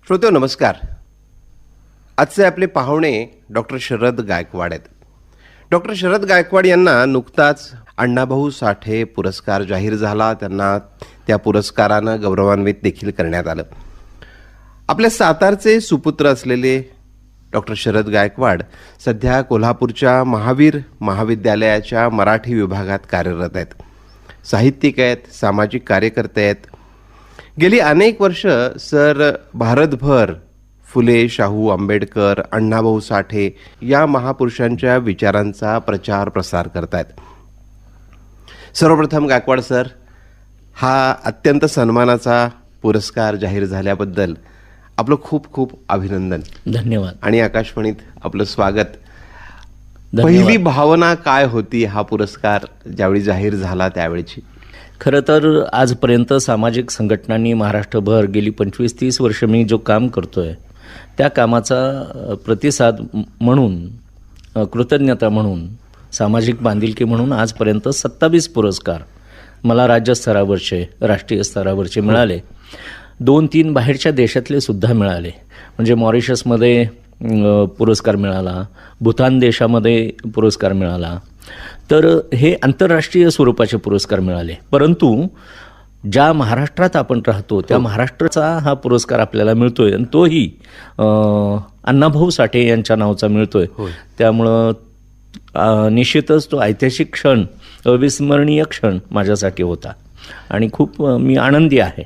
श्रोते नमस्कार. आजचे आपले पाहुणे डॉक्टर शरद गायकवाड आहेत. डॉक्टर शरद गायकवाड यांना नुकताच अण्णाभाऊ साठे पुरस्कार जाहीर झाला. त्यांना त्या पुरस्कारानं गौरवान्वित देखील करण्यात आलं. आपल्या सातारचे सुपुत्र असलेले डॉक्टर शरद गायकवाड सध्या कोल्हापूरच्या महावीर महाविद्यालयाच्या मराठी विभागात कार्यरत आहेत. साहित्यिक आहेत, सामाजिक कार्यकर्ते आहेत. गेली अनेक वर्ष सर भारतभर फुले, शाहू, आंबेडकर, अण्णाभाऊ साठे या महापुरुषांच्या विचारांचा प्रचार प्रसार करतायत. सर्वप्रथम गायकवाड सर, हा अत्यंत सन्मानाचा पुरस्कार जाहीर झाल्याबद्दल आपलं खूप खूप अभिनंदन. धन्यवाद. आणि आकाशवाणीत आपलं स्वागत. पहिली भावना काय होती हा पुरस्कार ज्यावेळी जाहीर झाला त्यावेळची? खरं तर आजपर्यंत सामाजिक संघटनांनी महाराष्ट्रभर गेली 25-30 वर्ष मी जो काम करतोय त्या कामाचा प्रतिसाद म्हणून, कृतज्ञता म्हणून, सामाजिक बांधिलकी म्हणून आजपर्यंत 27 पुरस्कार मला राज्यस्तरावरचे, राष्ट्रीय स्तरावरचे मिळाले. 2-3 बाहेरच्या देशातले सुद्धा मिळाले. म्हणजे मॉरिशसमध्ये पुरस्कार मिळाला, भूतान देशामध्ये पुरस्कार मिळाला. तर हे आंतरराष्ट्रीय स्वरूपाचे पुरस्कार मिळाले. परंतु ज्या महाराष्ट्रात आपण राहतो त्या महाराष्ट्राचा हा पुरस्कार आपल्याला मिळतोय आणि तोही अण्णाभाऊ साठे यांच्या नावाचा मिळतोय. त्यामुळं निश्चितच तो ऐतिहासिक क्षण, अविस्मरणीय क्षण माझ्यासाठी होता आणि खूप मी आनंदी आहे.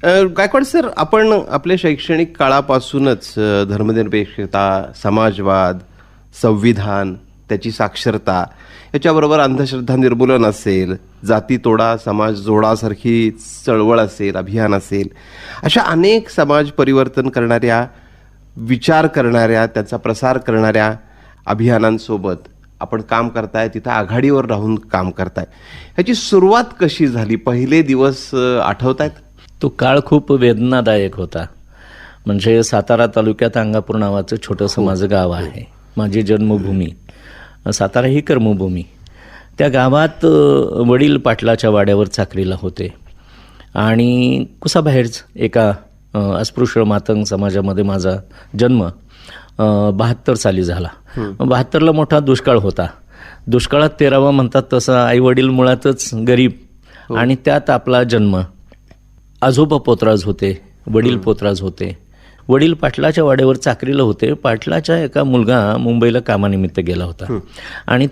गायकवाड सर, आपण आपल्या शैक्षणिक काळापासूनच धर्मनिरपेक्षता, समाजवाद, संविधान, त्याची साक्षरता, याच्याबरोबर अंधश्रद्धा निर्मूलन असेल, जाती तोडा समाज जोडासारखी चळवळ असेल, अभियान असेल, अशा अनेक समाज परिवर्तन करणाऱ्या, विचार करणाऱ्या, त्याचा प्रसार करणाऱ्या अभियानांसोबत आपण काम करताय. तिथं आघाडीवर राहून काम करताय. ह्याची सुरुवात कशी झाली? पहिले दिवस आठवत आहेत? तो काळ खूप वेदनादायक होता. म्हणजे सातारा तालुक्यात अंगापूर नावाचं छोटंसं माझं गाव आहे. माझी जन्मभूमी, सातारा ही कर्मभूमी. त्या गावात वडील पाटलाच्या वाड्यावर चाकरीला होते आणि कुसाबाहेरच एका अस्पृश्य मातंग समाजामध्ये माझा जन्म 72 साली झाला. 72ला मोठा दुष्काळ होता. दुष्काळात 13वा म्हणतात तसं आईवडील मुळातच गरीब आणि त्यात आपला जन्म. आजोबा पोतराज होते, वडील पोतराज होते. वडील पाटलाच्या वाड्यावर चाकरीला होते. पाटलाचा एका मुलगा मुंबईला कामानिमित्त गेला होता आणि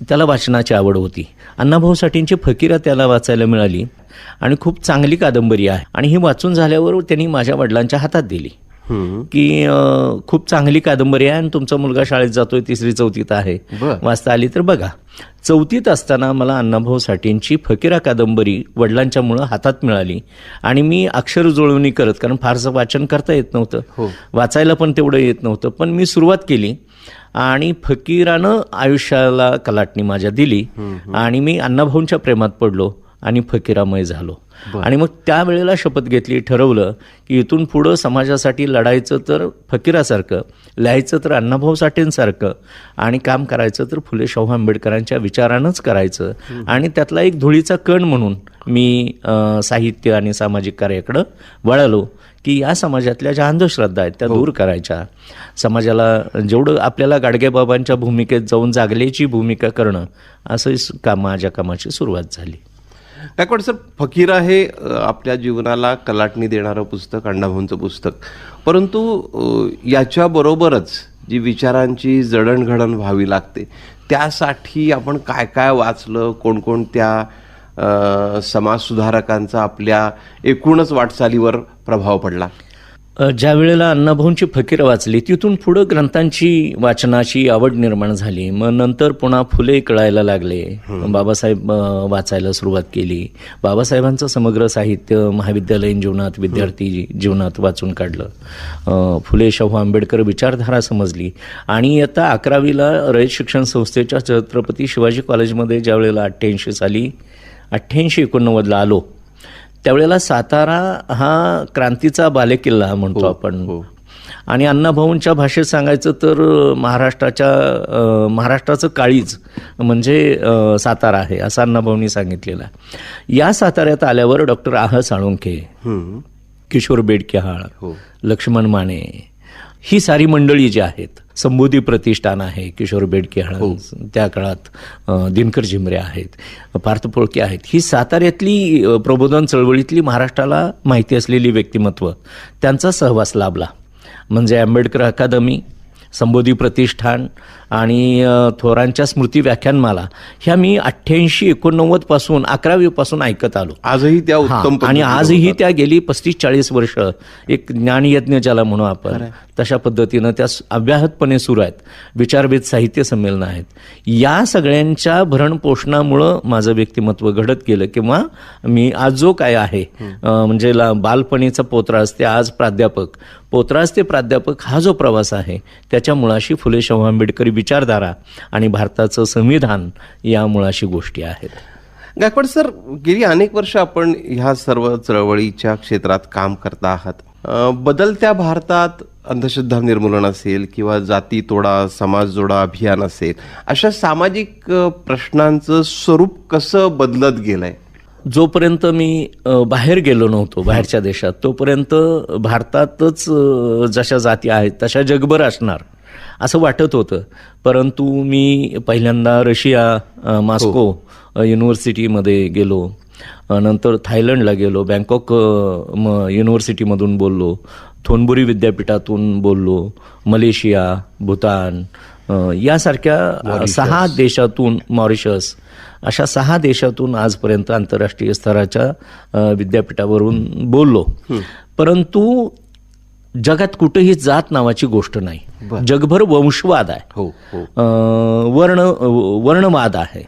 त्याला वाचनाची आवड होती. अण्णाभाऊ साठेंची फकीरा त्याला वाचायला मिळाली आणि खूप चांगली कादंबरी आहे. आणि ही वाचून झाल्यावर त्यांनी माझ्या वडिलांच्या हातात दिली की खूप चांगली कादंबरी आहे आणि तुमचा मुलगा शाळेत जातोय, 3री-4थीत आहे, वाचता आली तर बघा. 4थीत असताना मला अण्णाभाऊ साठेंची फकीरा कादंबरी वडिलांच्यामुळं हातात मिळाली आणि मी अक्षर जुळवणी करत, कारण फारसं वाचन करता येत नव्हतं, वाचायला पण तेवढं येत नव्हतं, पण मी सुरुवात केली आणि फकीरानं आयुष्याला कलाटणी माझ्या दिली आणि मी अण्णाभाऊंच्या प्रेमात पडलो आणि फकीरामय झालो. आणि मग त्यावेळेला शपथ घेतली, ठरवलं की इथून पुढं समाजासाठी लढायचं तर फकीरासारखं, लिहायचं तर अण्णाभाऊ साठेंसारखं आणि काम करायचं तर फुले, शाहू, आंबेडकरांच्या विचारानंच करायचं. आणि त्यातला एक धुळीचा कण म्हणून मी साहित्य आणि सामाजिक कार्याकडं वळालो की या समाजातल्या ज्या अंधश्रद्धा आहेत त्या दूर करायच्या. समाजाला जेवढं आपल्याला गाडगेबाबांच्या भूमिकेत जाऊन जागल्याची भूमिका करणं, असं माझ्या कामाची सुरुवात झाली. गायकवाड सर, फकीरा हे आपल्या जीवनाला कलाटणी देणारं पुस्तक, अण्णाभाऊंचं पुस्तक. परंतु याच्याबरोबरच जी विचारांची जडणघडण व्हावी लागते त्यासाठी आपण काय काय वाचलं? कोणकोणत्या समाजसुधारकांचा आपल्या एकूणच वाटचालीवर प्रभाव पडला? ज्या वेळेला अण्णाभाऊंची फकीरं वाचली तिथून पुढं ग्रंथांची वाचनाची आवड निर्माण झाली. मग नंतर पुन्हा फुले कळायला लागले, बाबासाहेब वाचायला सुरुवात केली. बाबासाहेबांचं समग्र साहित्य महाविद्यालयीन जीवनात, विद्यार्थी जीवनात वाचून काढलं. फुले, शाहू, आंबेडकर विचारधारा समजली. आणि आता 11वीला रयत शिक्षण संस्थेच्या छत्रपती शिवाजी कॉलेजमध्ये ज्या वेळेला 88 साली 88-89ला आलो त्यावेळेला सातारा हा क्रांतीचा बालेकिल्ला म्हणतो आपण. आणि अण्णाभाऊंच्या भाषेत सांगायचं तर महाराष्ट्राचं काळीज म्हणजे सातारा आहे असं अण्णाभाऊंनी सांगितलेलं. या साताऱ्यात आल्यावर डॉक्टर आह साळुंखे किशोर बेडकेहाळ, हो. लक्ष्मण माने, ही सारी मंडळी जी आहेत, संबोधी प्रतिष्ठान आहे किशोर बेडकेहाळ, त्या काळात दिनकर झिमरे आहेत, पार्थ पोळके आहेत, ही साताऱ्यातली प्रबोधन चळवळीतली महाराष्ट्राला माहिती असलेली व्यक्तिमत्व, त्यांचा सहवास लाभला. म्हणजे आंबेडकर अकादमी, संबोधी प्रतिष्ठान आणि थोरांच्या स्मृती व्याख्यानमाला ह्या मी 88-89 पासून 11वी पासून ऐकत आलो. आजही त्या उत्तम आणि पद्धतीने आजही होतात. त्या गेली 35-40 वर्ष एक ज्ञानयज्ञ ज्याला म्हणू आपण, तशा पद्धतीनं त्या अव्याहतपणे सुरू आहेत. विचारवेध साहित्य संमेलनं आहेत. या सगळ्यांच्या भरणपोषणामुळं माझं व्यक्तिमत्व घडत गेलं, किंवा मी आज जो काय आहे, म्हणजे बालपणीचा पोतराज ते आज प्राध्यापक, पोतराज ते प्राध्यापक हा जो प्रवास आहे, त्याच्या मुळाशी फुले शाहू आंबेडकरी विचारधारा आणि भारताचं संविधान या मुळाशी गोष्टी आहेत. गायकवाड सर, गेली अनेक वर्ष आपण ह्या सर्व चळवळीच्या क्षेत्रात काम करता आहात. बदलत्या भारतात अंधश्रद्धा निर्मूलन असेल किंवा जाती तोडा समाज जोडा अभियान असेल, अशा सामाजिक प्रश्नांचं स्वरूप कसं बदलत गेलंय? जोपर्यंत मी बाहेर गेलो नव्हतो, बाहेरच्या देशात, तोपर्यंत भारतातच जशा जाती आहेत तशा जगभर असणार असं वाटत होतं. परंतु मी पहिल्यांदा रशिया, मॉस्को युनिव्हर्सिटीमध्ये गेलो, नंतर थायलंडला गेलो, बँकॉक युनिव्हर्सिटीमधून बोललो, थोनबुरी विद्यापीठातून बोललो, मलेशिया, भूतान यासारख्या 6 देशातून, मॉरिशस, अशा 6 देशातून आजपर्यंत आंतरराष्ट्रीय स्तराच्या विद्यापीठावरून बोललो. परंतु जगात कुठेही जात नावाची गोष्ट नाही. जगभर वंशवाद आहे, वर्णवाद आहे,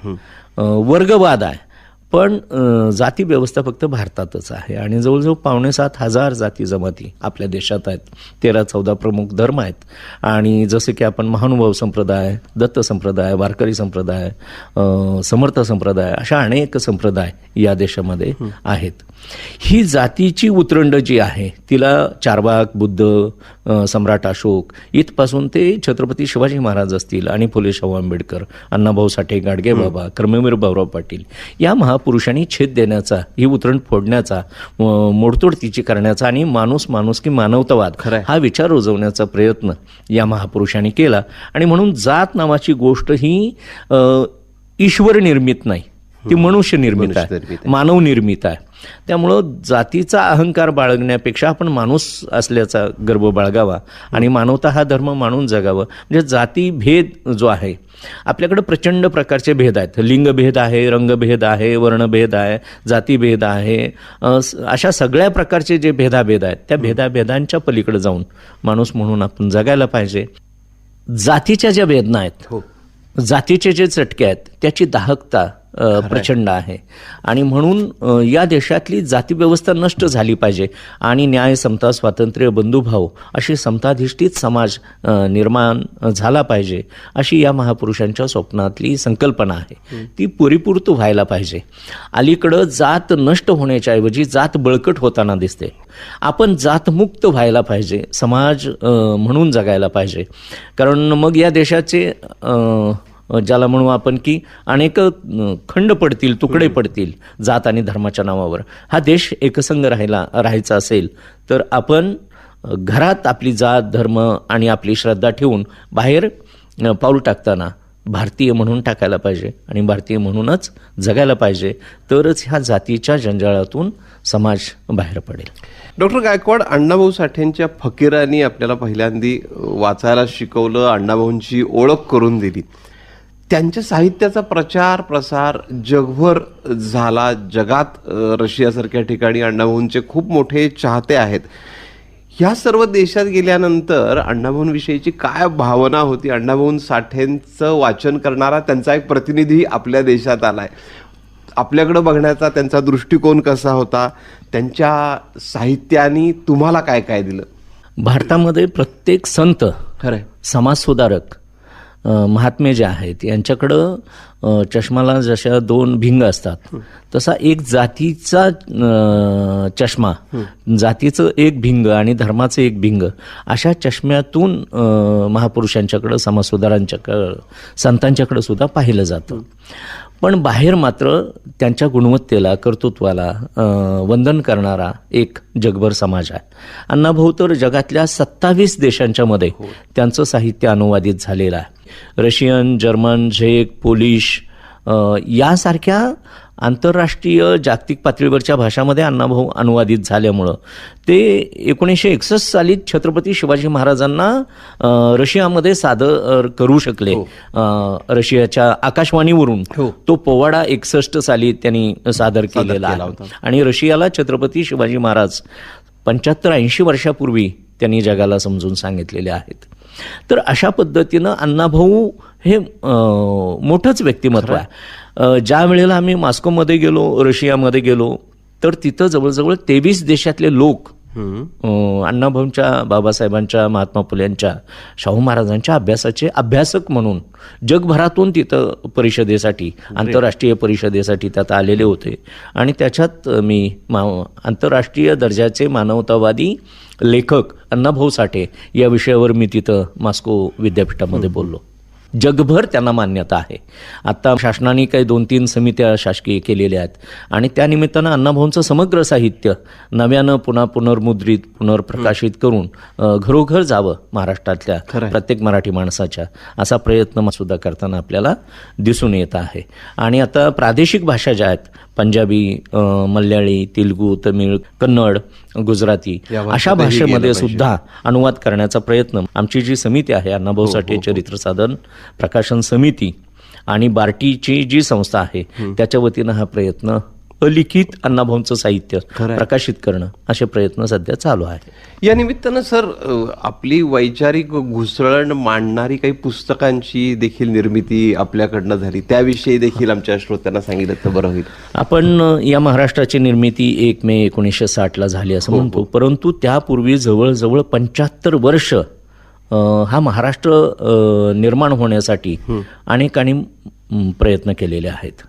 वर्गवाद आहे, पण जाती व्यवस्था फक्त भारतातच आहे. आणि जवळजवळ 5,700 जाती जमाती आपल्या देशात आहेत. 13-14 प्रमुख धर्म आहेत. आणि जसे की आपण महानुभाव संप्रदाय, दत्त संप्रदाय, वारकरी संप्रदाय, समर्थ संप्रदाय, अशा अनेक संप्रदाय या देशामध्ये आहेत. ही जातीची उतरंड जी आहे तिला चारवाक, बुद्ध, सम्राट अशोक इथपासून ते छत्रपती शिवाजी महाराज असतील आणि फुले शाहू आंबेडकर, अण्णाभाऊ साठे, गाडगेबाबा, कर्मवीर भाऊराव पाटील या महापुरुषांनी छेद देण्याचा, ही उतरंड फोडण्याचा, मोडतोड तिची करण्याचा आणि माणूस की मानवतावाद हा विचार रुजवण्याचा प्रयत्न या महापुरुषांनी केला. आणि म्हणून जात नावाची गोष्ट ही ईश्वर निर्मित नाही, ती मनुष्य निर्मित आहे, मानव निर्मित आहे. त्यामुळं जातीचा अहंकार बाळगण्यापेक्षा आपण माणूस असल्याचा गर्व बाळगावा आणि मानवता हा धर्म मानून जगावं. म्हणजे जाती भेद जो आहे, आपल्याकडे प्रचंड प्रकारचे भेद आहेत. लिंगभेद आहे, रंगभेद आहे, वर्णभेद आहे, जातीभेद आहे, अशा सगळ्या प्रकारचे जे भेदाभेद आहेत त्या भेदाभेदांच्या पलीकडे जाऊन माणूस म्हणून आपण जगायला पाहिजे. जातीच्या ज्या वेदना आहेत, जातीचे जे चटके आहेत, त्याची दाहकता प्रचंड आहे. आणि म्हणून या देशातली जातीव्यवस्था नष्ट झाली पाहिजे आणि न्याय, समता, स्वातंत्र्य, बंधुभाव अशी समताधिष्ठित समाज निर्माण झाला पाहिजे, अशी या महापुरुषांच्या स्वप्नातली संकल्पना आहे. ती परिपूर्त व्हायला पाहिजे. अलीकडं जात नष्ट होण्याच्या ऐवजी जात बळकट होताना दिसते. आपण जातमुक्त व्हायला पाहिजे, समाज म्हणून जगायला पाहिजे. कारण मग या देशाचे ज्याला म्हणू आपण की अनेक खंड पडतील, तुकडे पडतील जात आणि धर्माच्या नावावर. हा देश एकसंघ राहायचा असेल तर आपण घरात आपली जात, धर्म आणि आपली श्रद्धा ठेवून बाहेर पाऊल टाकताना भारतीय म्हणून टाकायला पाहिजे आणि भारतीय म्हणूनच जगायला पाहिजे. तरच ह्या जातीच्या जंजाळातून समाज बाहेर पडेल. डॉक्टर गायकवाड, अण्णाभाऊ साठेंच्या फकीरांनी आपल्याला पहिल्यांदी वाचायला शिकवलं, अण्णाभाऊंची ओळख करून दिली. त्यांच्या साहित्याचा प्रचार प्रसार जगभर झाला. जगात रशियासारख्या ठिकाणी अण्णाभाऊंचे खूप मोठे चाहते आहेत. ह्या सर्व देशात गेल्यानंतर अण्णाभाऊंविषयीची काय भावना होती? अण्णाभाऊ साठेंचं वाचन करणारा त्यांचा एक प्रतिनिधी आपल्या देशात आलाय. आपल्याकडं बघण्याचा त्यांचा दृष्टिकोन कसा होता? त्यांच्या साहित्याने तुम्हाला काय काय दिलं? भारतामध्ये प्रत्येक संत, खरंय, समाजसुधारक, महात्मे जे आहेत यांच्याकडं चष्माला जशा 2 भिंग असतात तसा एक जातीचा चष्मा, जातीचं एक भिंग आणि धर्माचं एक भिंग, अशा चष्म्यातून महापुरुषांच्याकडं, समाजसुधारांच्याकडं, संतांच्याकडं सुद्धा पाहिलं जातं. पण बाहेर मात्र त्यांच्या गुणवत्तेला, कर्तृत्वाला वंदन करणारा एक जगभर समाज आहे. अण्णाभाऊ तर जगातल्या 27 देशांच्या मध्ये त्यांचं साहित्य अनुवादित झालेलं आहे. रशियन, जर्मन, झेक, पोलिश यासारख्या आंतरराष्ट्रीय जागतिक पातळीवरच्या भाषामध्ये अण्णाभाऊ अनुवादित झाल्यामुळं ते 1961 सालीत छत्रपती शिवाजी महाराजांना रशियामध्ये सादर करू शकले. रशियाच्या आकाशवाणीवरून तो पोवाडा 61 साली त्यांनी सादर केलेला आहे. आणि रशियाला छत्रपती शिवाजी महाराज 75-80 वर्षापूर्वी त्यांनी जगाला समजून सांगितलेले आहेत. तर अशा पद्धतीनं अण्णाभाऊ हे मोठंच व्यक्तिमत्व आहे. ज्या वेळेला आम्ही मॉस्कोमध्ये गेलो, रशियामध्ये गेलो, तर तिथं जवळजवळ 23 देशातले लोक अण्णाभाऊंच्या, बाबासाहेबांच्या, महात्मा फुल्यांच्या, शाहू महाराजांच्या अभ्यासाचे अभ्यासक म्हणून जगभरातून तिथं परिषदेसाठी, आंतरराष्ट्रीय परिषदेसाठी त्यात आलेले होते. आणि त्याच्यात मी आंतरराष्ट्रीय दर्जाचे मानवतावादी लेखक अण्णाभाऊ साठे या विषयावर मी तिथं मॉस्को विद्यापीठामध्ये बोललो. जगभर त्यांना मान्यता आहे. आता शासनाने काही 2-3 समित्या शासकीय केलेल्या आहेत आणि त्यानिमित्तानं अण्णाभाऊंचं समग्र साहित्य नव्यानं पुन्हा पुनर्मुद्रित, पुनर्प्रकाशित करून घरोघर जावं महाराष्ट्रातल्या प्रत्येक मराठी माणसाच्या, असा प्रयत्न सुद्धा करताना आपल्याला दिसून येत आहे. आणि आता प्रादेशिक भाषा ज्या आहेत, पंजाबी, मल्याळी, तेलुगू, तमिळ, कन्नड, गुजराती, अशा भाषेमध्ये सुद्धा अनुवाद करण्याचा प्रयत्न आमची जी समिती आहे, अण्णाभाऊ साठे चरित्र साधन प्रकाशन समिती आणि बार्टीची जी संस्था आहे, त्याच्या वतीनं हा प्रयत्न अलिखित अण्णाभाऊंचं साहित्य प्रकाशित करणं, असे प्रयत्न सध्या चालू आहे. या निमित्तानं सर, आपली वैचारिक घुसळण मांडणारी काही पुस्तकांची देखील निर्मिती आपल्याकडनं झाली, त्याविषयी देखील आमच्या श्रोत्यांना सांगितलं तर बरं होईल. आपण या महाराष्ट्राची निर्मिती 1 मे 1960 झाली असं म्हणतो, परंतु त्यापूर्वी जवळजवळ 75 वर्ष हा महाराष्ट्र निर्माण होण्यासाठी अनेकांनी प्रयत्न केलेले आहेत.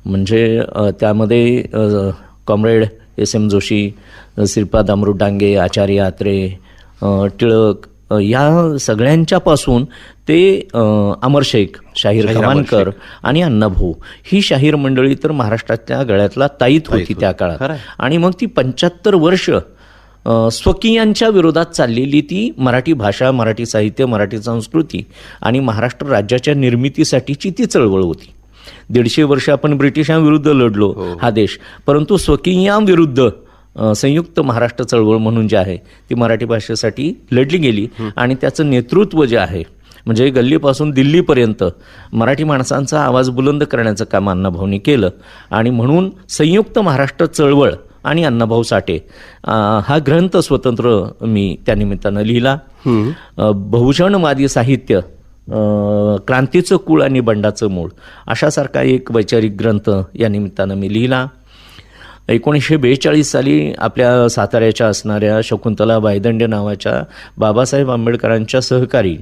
म्हणजे त्यामध्ये कॉम्रेड S.M. जोशी, श्रीपाद अमृत डांगे, आचार्य आत्रे, टिळक या सगळ्यांच्यापासून ते अमर शेख, शाहीर खवानकर आणि अण्णाभाऊ, ही शाहीर मंडळी तर महाराष्ट्राच्या गळ्यातला ताईत होती त्या काळात. आणि मग ती 75 वर्ष स्वकीयांच्या विरोधात चाललेली ती मराठी भाषा, मराठी साहित्य, मराठी संस्कृती आणि महाराष्ट्र राज्याच्या निर्मितीसाठीची ती चळवळ होती. 150 वर्ष आपण ब्रिटिशांविरुद्ध लढलो हा देश, परंतु स्वकीयांविरुद्ध संयुक्त महाराष्ट्र चळवळ म्हणून जी आहे ती मराठी भाषेसाठी लढली गेली. आणि त्याचं नेतृत्व जे आहे, म्हणजे गल्लीपासून दिल्लीपर्यंत मराठी माणसांचा आवाज बुलंद करण्याचं काम अण्णाभाऊंनी केलं. आणि म्हणून संयुक्त महाराष्ट्र चळवळ आणि अण्णाभाऊ साठे हा ग्रंथ स्वतंत्र मी त्यानिमित्तानं लिहिला. बहुजनवादी साहित्य, क्रांतीचं कुळ आणि बंडाचं मूळ, अशासारखा एक वैचारिक ग्रंथ या निमित्तानं मी लिहिला. 1942 साली आपल्या साताऱ्याच्या असणाऱ्या शकुंतला बायदंडे नावाच्या बाबासाहेब आंबेडकरांच्या सहकारी,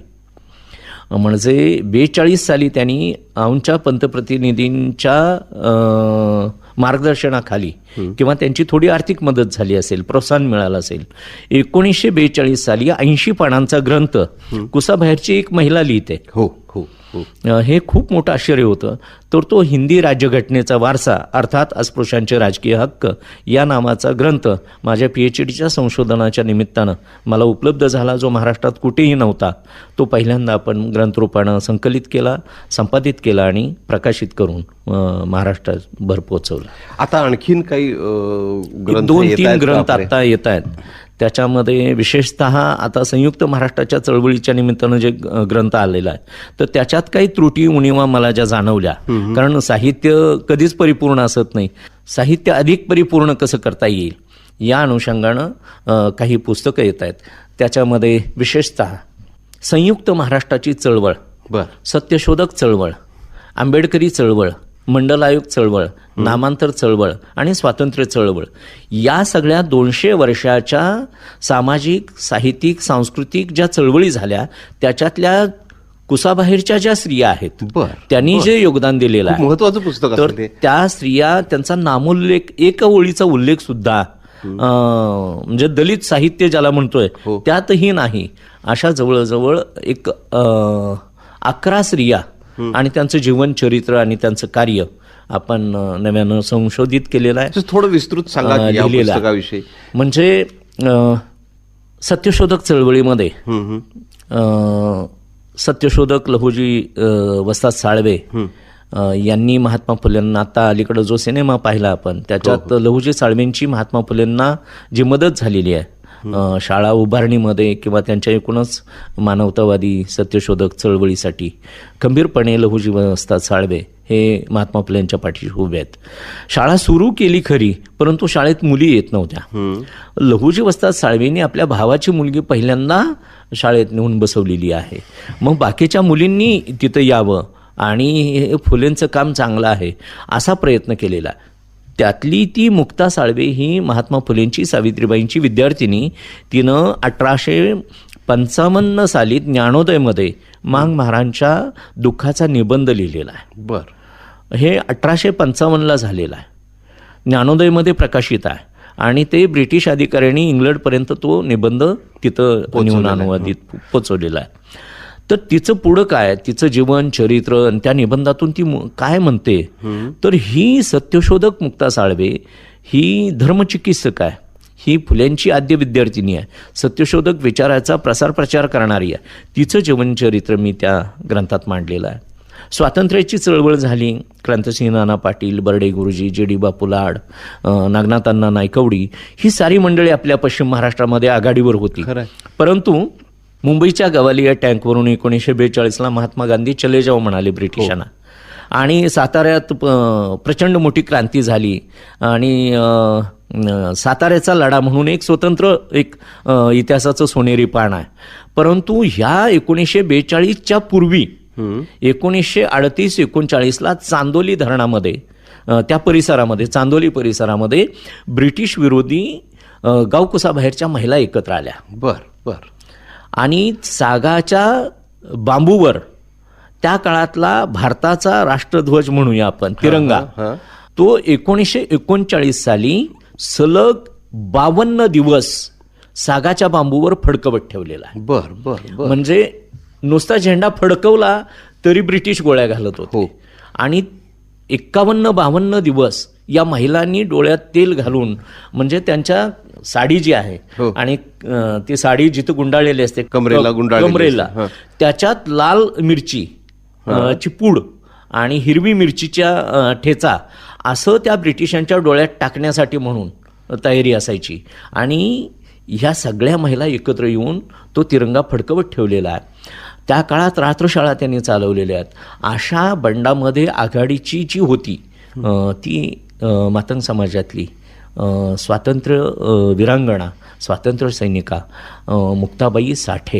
म्हणजे 42 साली त्यांनी आमच्या पंतप्रतिनिधींच्या मार्गदर्शनाखाली किंवा त्यांची थोडी आर्थिक मदत झाली असेल, प्रोत्साहन मिळालं असेल, 1942 साली 80 पानांचा ग्रंथ कुसाबाहेरची एक महिला लिहिते. हे खूप मोठं आश्चर्य होतं. तर तो हिंदी राज्यघटनेचा वारसा अर्थात अस्पृश्यांचे राजकीय हक्क या नावाचा ग्रंथ माझ्या PhDच्या संशोधनाच्या निमित्तानं मला उपलब्ध झाला, जो महाराष्ट्रात कुठेही नव्हता. तो पहिल्यांदा आपण ग्रंथरूपानं संकलित केला, संपादित केला आणि प्रकाशित करून महाराष्ट्रात भर पोचवला. आता आणखीन काही 2-3 ग्रंथ आता येत आहेत. त्याच्यामध्ये विशेषतः आता संयुक्त महाराष्ट्राच्या चळवळीच्या निमित्तानं जे ग्रंथ आलेला आहे, तर त्याच्यात काही त्रुटी उणिवा मला ज्या जाणवल्या, कारण साहित्य कधीच परिपूर्ण असत नाही, साहित्य अधिक परिपूर्ण कसं करता येईल या अनुषंगानं काही पुस्तकं येत आहेत. त्याच्यामध्ये विशेषतः संयुक्त महाराष्ट्राची चळवळ, सत्यशोधक चळवळ, आंबेडकरी चळवळ, मंडल आयोग चळवळ, नामांतर चळवळ आणि स्वातंत्र्य चळवळ या सगळ्या 200 वर्षाच्या सामाजिक, साहित्यिक, सांस्कृतिक ज्या चळवळी झाल्या, त्याच्यातल्या कुसाबाहेरच्या ज्या स्त्रिया आहेत त्यांनी जे योगदान दिलेलं आहे, महत्वाचं पुस्तक, तर त्या स्त्रिया, त्यांचा नामोल्लेख, एक ओळीचा उल्लेख सुद्धा म्हणजे दलित साहित्य ज्याला म्हणतोय त्यातही नाही, अशा जवळजवळ एक 11 स्त्रिया आणि त्यांचं जीवन चरित्र आणि त्यांचं कार्य आपण नव्यानं संशोधित केलेला आहे, थोडं विस्तृत सांगा की या लिहिलेला. पुस्तकाविषयी. म्हणजे सत्यशोधक चळवळीमध्ये सत्यशोधक लहुजी वस्ताद साळवे यांनी महात्मा फुलेंना, आता अलीकडं जो सिनेमा पाहिला आपण त्याच्यात लहुजी साळवेंची महात्मा फुलेंना जी मदत झालेली आहे शाळा उभारणीमध्ये किंवा त्यांच्या एकूणच मानवतावादी सत्यशोधक चळवळीसाठी, खंबीरपणे लहुजी वस्ताद साळवे हे महात्मा फुलेंच्या पाठीशी उभे आहेत. शाळा सुरू केली खरी, परंतु शाळेत मुली येत नव्हत्या. लहुजी वस्ताद साळवेंनी आपल्या भावाची मुलगी पहिल्यांदा शाळेत नेऊन बसवलेली आहे. मग बाकीच्या मुलींनी तिथं यावं आणि हे फुलेंचं काम चांगलं आहे असा प्रयत्न केलेला. त्यातली ती मुक्ता साळवे ही महात्मा फुलेंची, सावित्रीबाईंची विद्यार्थिनी. तिनं 1855 साली ज्ञानोदयमध्ये मांग महाराजांच्या दुःखाचा निबंध लिहिलेला आहे. बर, हे 1855ला झालेला आहे, ज्ञानोदयमध्ये प्रकाशित आहे आणि ते ब्रिटिश अधिकाऱ्यांनी इंग्लंडपर्यंत तो निबंध तिथं नेऊन अनुवादित पोचवलेला आहे. तर तिचं पुढं काय, तिचं जीवन चरित्र आणि त्या निबंधातून ती काय म्हणते, तर ही सत्यशोधक मुक्ता साळवे ही धर्मचिकित्सक आहे, ही फुल्यांची आद्य विद्यार्थिनी आहे, सत्यशोधक विचाराचा प्रसार प्रचार करणारी आहे. तिचं जीवनचरित्र मी त्या ग्रंथात मांडलेलं आहे. स्वातंत्र्याची चळवळ झाली, क्रांतिसिंह नाना पाटील, बर्डे गुरुजी, J.D. बापू लाड, नागनाथ अण्णा नायकवडी ही सारी मंडळी आपल्या पश्चिम महाराष्ट्रामध्ये आघाडीवर होती. परंतु मुंबईच्या गवालिया टँकवरून 1942ला महात्मा गांधी चले जाओ म्हणाले ब्रिटिशांना आणि साताऱ्यात प्रचंड मोठी क्रांती झाली आणि साताऱ्याचा लढा म्हणून एक स्वतंत्र एक इतिहासाचं सोनेरी पान आहे. परंतु ह्या 1942च्या पूर्वी 1938-39ला चांदोली धरणामध्ये, त्या परिसरामध्ये, चांदोली परिसरामध्ये ब्रिटिश विरोधी गावकुसाबाहेरच्या महिला एकत्र आल्या. बर बर. आणि सागाच्या बांबूवर त्या काळातला भारताचा राष्ट्रध्वज म्हणूया आपण, तिरंगा, तो 1939 साली सलग 52 दिवस सागाच्या बांबूवर फडकवत ठेवलेला आहे. बर बर बर. म्हणजे नुसता झेंडा फडकवला तरी ब्रिटिश गोळ्या घालत होते. आणि 51-52 दिवस या महिलांनी डोळ्यात तेल घालून, म्हणजे त्यांच्या साडी जी आहे आणि ती साडी जिथं गुंडाळलेली असते कमरेला, त्याच्यात लाल मिरची ची पूड आणि हिरवी मिरचीच्या ठेचा असं त्या ब्रिटिशांच्या डोळ्यात टाकण्यासाठी म्हणून तयारी असायची. आणि ह्या सगळ्या महिला एकत्र येऊन तो तिरंगा फडकवत ठेवलेला आहे. त्या काळात रात्रशाळा त्यांनी चालवलेल्या आहेत. अशा बंडामध्ये आघाडीची जी होती ती मातंग समाजातली स्वातंत्र्य वीरांगणा, स्वातंत्र्य सैनिका मुक्ताबाई साठे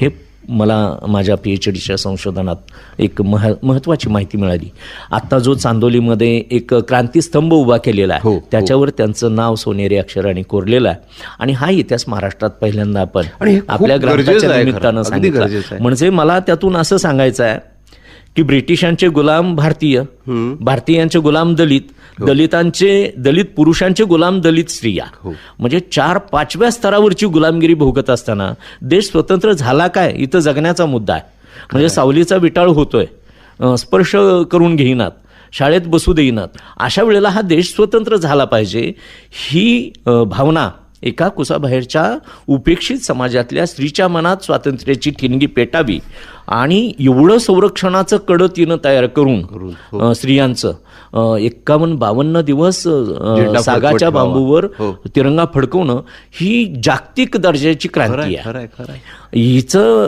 हे मला माझ्या PhDच्या संशोधनात एक महत्त्वाची माहिती मिळाली. आत्ता जो चांदोलीमध्ये एक क्रांतीस्तंभ उभा केलेला आहे त्याच्यावर त्यांचं नाव सोनेरी अक्षराने कोरलेलं आहे. आणि हा इतिहास महाराष्ट्रात पहिल्यांदा आपण आपल्या ग्रंथाच्या निमित्तानं सांगितलं. म्हणजे मला त्यातून असं सांगायचं आहे की ब्रिटिशांचे गुलाम भारतीय, भारतीयांचे गुलाम दलित, दलित पुरुषांचे गुलाम दलित स्त्रिया, म्हणजे 4-5व्या स्तरावरची गुलामगिरी भोगत असताना देश स्वतंत्र झाला काय, इथं जगण्याचा मुद्दा आहे. म्हणजे सावलीचा विटाळ होतोय, स्पर्श करून घेईनात, शाळेत बसू देईनात, अशा वेळेला हा देश स्वतंत्र झाला पाहिजे ही भावना एका कुसाबाहेरच्या उपेक्षित समाजातल्या स्त्रीच्या मनात स्वातंत्र्याची ठिणगी पेटावी आणि एवढं संरक्षणाचं कडं तिनं तयार करून स्त्रियांचं 51-52 दिवस सागाच्या बांबूवर तिरंगा फडकवणं ही जागतिक दर्जाची क्रांती आहे.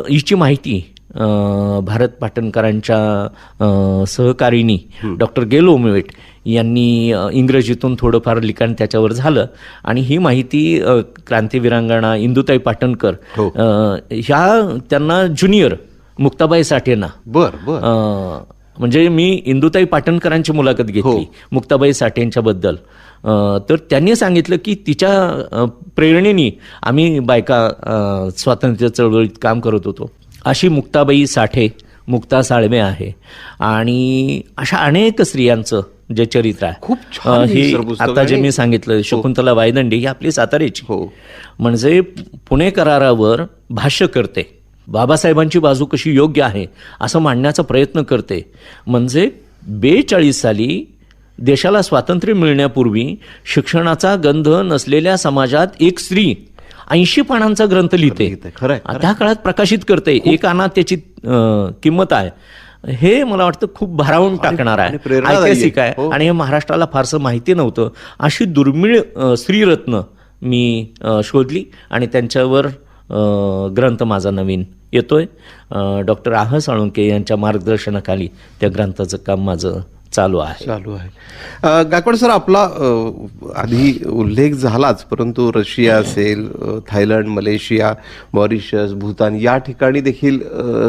हिची माहिती भारत पाटणकरांच्या सहकारिणी डॉक्टर गेल ओमेवेट यांनी इंग्रजीतून थोडंफार लिखाण त्याच्यावर झालं आणि ही माहिती क्रांतीवीरांगणा इंदुताई पाटणकर ह्या त्यांना ज्युनियर मुक्ताबाई साठेंना म्हणजे मी इंदुताई पाटणकरांची मुलाखत घेतली मुक्ताबाई साठेंच्या बद्दल. तर त्यांनी सांगितलं की तिच्या प्रेरणेने आम्ही बायका स्वातंत्र्य चळवळीत काम करत होतो. अशी मुक्ताबाई साठे, मुक्ता साळवे आहे आणि अशा अनेक स्त्रियांचं जे चरित्र आहे खूप छान. ही आता जे मी सांगितलं शकुंतला वायदंडे ही आपली साताऱ्याची, म्हणजे पुणे करारावर भाष्य करते, बाबासाहेबांची बाजू कशी योग्य आहे असं मांडण्याचा प्रयत्न करते. म्हणजे 42 साली देशाला स्वातंत्र्य मिळण्यापूर्वी शिक्षणाचा गंध नसलेल्या समाजात एक स्त्री 80 पानांचा ग्रंथ लिहिते, खरंय, त्या काळात प्रकाशित करते, एक आना त्याची किंमत आहे. हे मला वाटतं खूप भारावून टाकणार आहे, ऐतिहासिक आहे. आणि हे महाराष्ट्राला फारसं माहिती नव्हतं. अशी दुर्मिळ स्त्रीरत्न मी शोधली आणि त्यांच्यावर ग्रंथ माझा नवीन येतोय. डॉक्टर आह साळुंके यांच्या मार्गदर्शनाखाली त्या ग्रंथाचं काम माझं चालू आहे. गायकवाड सर, आपला आधी उल्लेख झालाच, परंतु रशिया असेल, थायलंड, मलेशिया, मॉरिशस, भूतान या ठिकाणी देखील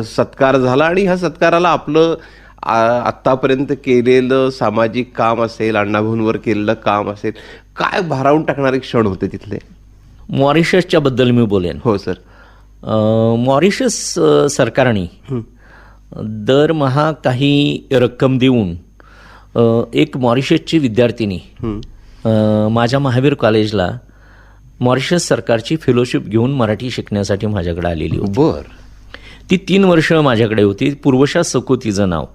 सत्कार झाला आणि ह्या सत्काराला आपलं आत्तापर्यंत केलेलं सामाजिक काम असेल, अण्णाभाऊंवर केलेलं काम असेल, काय भारावून टाकणारे क्षण होते तिथले? मॉरिशसच्या बद्दल मी बोलेन. हो सर. मॉरिशस सरकारने दरमहा काही रक्कम देऊन एक मॉरिशसची विद्यार्थिनी माझ्या महावीर कॉलेजला मॉरिशस सरकारची फेलोशिप घेऊन मराठी शिकण्यासाठी माझ्याकडे आलेली होती. बर. ती 3 वर्ष माझ्याकडे होती. पूर्वशा सकू तिचं नाव.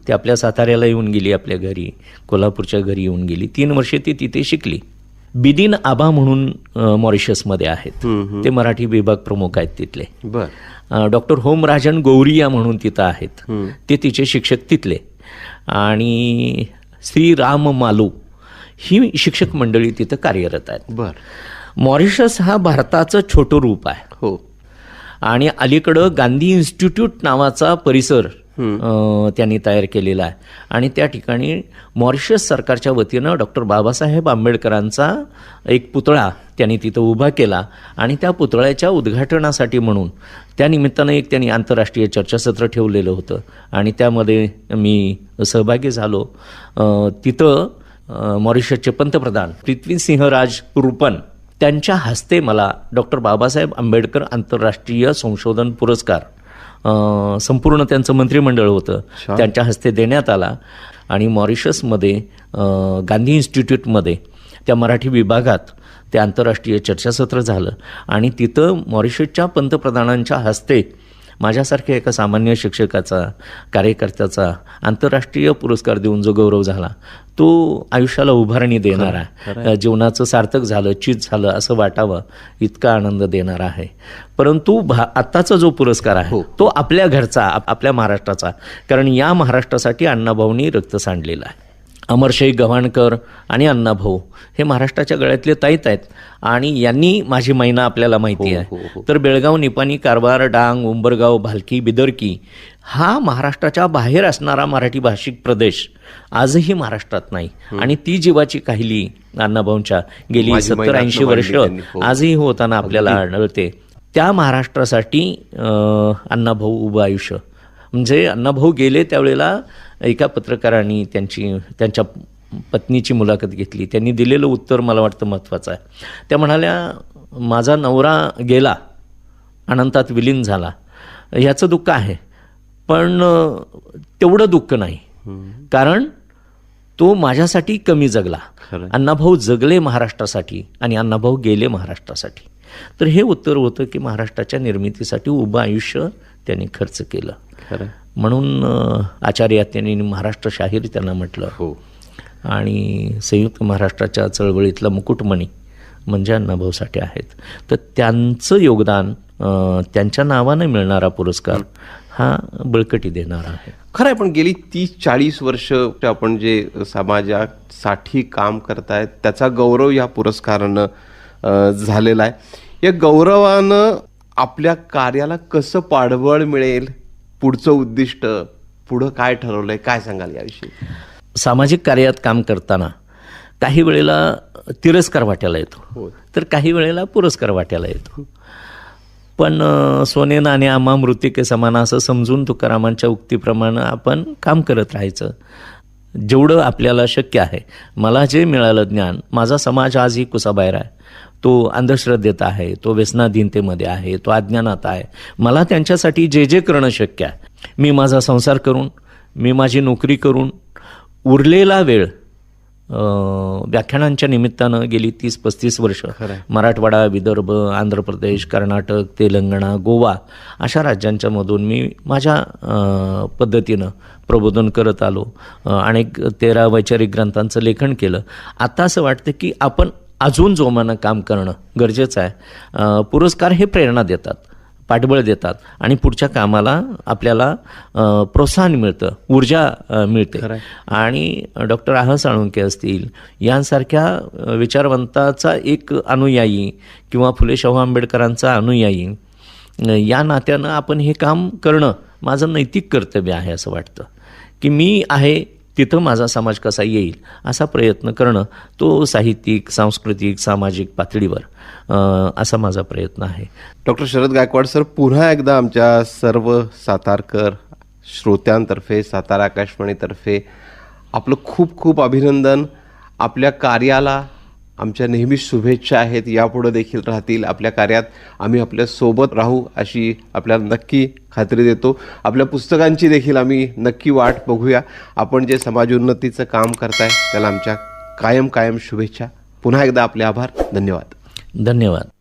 ती आपल्या साताऱ्याला येऊन गेली, आपल्या घरी कोल्हापूरच्या घरी येऊन गेली. 3 वर्षे ती तिथे शिकली. बिदिन आबा म्हणून मॉरिशसमध्ये आहेत, ते मराठी विभाग प्रमुख आहेत तिथले. बर. डॉक्टर होमराजन गौरिया म्हणून तिथं आहेत, ते तिचे शिक्षक तिथले. आणि श्री राम मालू ही शिक्षक मंडळी तिथं कार्यरत आहेत. बर. मॉरिशस हा भारताचं छोटं रूप आहे. हो. आणि अलीकडं गांधी इन्स्टिट्यूट नावाचा परिसर त्यांनी तयार केलेला आहे. आणि त्या ठिकाणी मॉरिशस सरकारच्या वतीनं डॉक्टर बाबासाहेब आंबेडकरांचा एक पुतळा त्यांनी तिथं उभा केला. आणि त्या पुतळ्याच्या उद्घाटनासाठी म्हणून त्या निमित्तानं एक त्यांनी आंतरराष्ट्रीय चर्चासत्र ठेवलेलं होतं आणि त्यामध्ये मी सहभागी झालो. तिथं मॉरिशसचे पंतप्रधान पृथ्वीसिंहराज रूपन त्यांच्या हस्ते मला डॉक्टर बाबासाहेब आंबेडकर आंतरराष्ट्रीय संशोधन पुरस्कार संपूर्ण त्यांचं मंत्रिमंडळ होतं, त्यांच्या हस्ते देण्यात आला. आणि मॉरिशसमध्ये गांधी इन्स्टिट्यूटमध्ये त्या मराठी विभागात ते आंतरराष्ट्रीय चर्चासत्र झालं. आणि तिथं मॉरिशसच्या पंतप्रधानांच्या हस्ते माझ्यासारख्या एका सामान्य शिक्षकाचा, कार्यकर्त्याचा आंतरराष्ट्रीय पुरस्कार देऊन जो गौरव झाला, तो आयुष्याला उभारणी देणार आहे. जीवनाचं सार्थक झालं, चित झालं असं वाटावं इतका आनंद देणार आहे. परंतु आत्ताचा जो पुरस्कार आहे तो आपल्या घरचा, आपल्या महाराष्ट्राचा, कारण या महाराष्ट्रासाठी अण्णाभाऊंनी रक्त सांडलेलं आहे. अमरशेख गव्हाणकर आणि अण्णाभाऊ हे महाराष्ट्राच्या गळ्यातले ताईत आहेत. आणि यांनी माझी मैना आपल्याला माहिती आहे. तर बेळगाव, निपाणी, कारवार, डांग, उंबरगाव, भालकी, बिदरकी हा महाराष्ट्राच्या बाहेर असणारा मराठी भाषिक प्रदेश आजही महाराष्ट्रात नाही. आणि ती जीवाची काहिली अण्णाभाऊंच्या गेली 70-80 वर्ष आजही होताना आपल्याला आढळते. त्या महाराष्ट्रासाठी अण्णाभाऊ उभं आयुष्य. म्हणजे अण्णाभाऊ गेले त्यावेळेला एका पत्रकारांनी त्यांच्या पत्नीची मुलाखत घेतली. त्यांनी दिलेलं उत्तर मला वाटतं महत्त्वाचं आहे. त्या म्हणाल्या, माझा नवरा गेला, अनंतात विलीन झाला, ह्याचं दुःख आहे, पण तेवढं दुःख नाही, कारण तो माझ्यासाठी कमी जगला. अण्णाभाऊ जगले महाराष्ट्रासाठी आणि अण्णाभाऊ गेले महाराष्ट्रासाठी. तर हे उत्तर होतं की महाराष्ट्राच्या निर्मितीसाठी उभं आयुष्य त्यांनी खर्च केलं. म्हणून आचार्य त्यांनी महाराष्ट्र शाहीर त्यांना म्हटलं. हो. आणि संयुक्त महाराष्ट्राच्या चळवळीतला मुकुटमणी म्हणजे अण्णाभाऊसाठी आहेत. तर त्यांचं योगदान, त्यांच्या नावानं मिळणारा पुरस्कार हा बळकटी देणारा आहे. खरं आहे. पण गेली 30-40 वर्ष आपण जे समाजासाठी काम करतायत त्याचा गौरव या पुरस्कारानं झालेला आहे. या गौरवानं आपल्या कार्याला कसं पाठबळ मिळेल, पुढचं उद्दिष्ट, पुढं काय ठरवलंय, काय सांगाल याविषयी? सामाजिक कार्यात काम करताना काही वेळेला तिरस्कार वाट्याला येतो, तर काही वेळेला पुरस्कार वाट्याला येतो. पण सोने नाणे आम्हा मृत्तिके समान असं समजून तुकारामांच्या उक्तीप्रमाणे आपण काम करत राहायचं, जेवढं आपल्याला शक्य आहे. मला जे मिळालं ज्ञान, माझा समाज आजही कुसाबाहेर आहे, तो अंधश्रद्धेत आहे, तो व्यसनाधीनतेमध्ये आहे, तो अज्ञानात आहे. मला त्यांच्यासाठी जे जे करणं शक्य आहे, मी माझा संसार करून, मी माझी नोकरी करून, उरलेला वेळ व्याख्यानांच्या निमित्तानं गेली 30-35 वर्ष मराठवाडा, विदर्भ, आंध्र प्रदेश, कर्नाटक, तेलंगणा, गोवा अशा राज्यांच्यामधून मी माझ्या पद्धतीनं प्रबोधन करत आलो. अनेक 13 वैचारिक ग्रंथांचं लेखन केलं. आता असं वाटतं की आपण अजून जोमानं काम करणं गरजेचं आहे. पुरस्कार हे प्रेरणा देतात, पाठबळ देतात आणि पुढच्या कामाला आपल्याला प्रोत्साहन मिळतं, ऊर्जा मिळते. आणि डॉक्टर आह साळुंखे असतील यांसारख्या विचारवंताचा एक अनुयायी किंवा फुले शाहू आंबेडकरांचा अनुयायी या नात्यानं आपण हे काम करणं माझं नैतिक कर्तव्य आहे. असं वाटतं की मी आहे तिथं माझा समाज कसा येईल असा प्रयत्न करणं, तो साहित्यिक, सांस्कृतिक, सामाजिक पातळीवर असा माझा प्रयत्न आहे. डॉक्टर शरद गायकवाड सर, पुन्हा एकदा आमच्या सर्व सातारकर श्रोत्यांतर्फे, सातारा आकाशवाणीतर्फे आपलं खूप खूप अभिनंदन. आपल्या कार्याला आमच्या नेहमी शुभेच्छा आहेत, यापुढे देखील राहतील. आपल्या कार्यात आम्ही आपल्या सोबत राहू अशी आपल्याला नक्की खात्री देतो. आपल्या पुस्तकांची देखील आम्ही नक्की वाट बघूया. आपण जे समाज उन्नतीचं काम करताय त्याला आमच्या कायम शुभेच्छा. पुन्हा एकदा आपले आभार. धन्यवाद. धन्यवाद.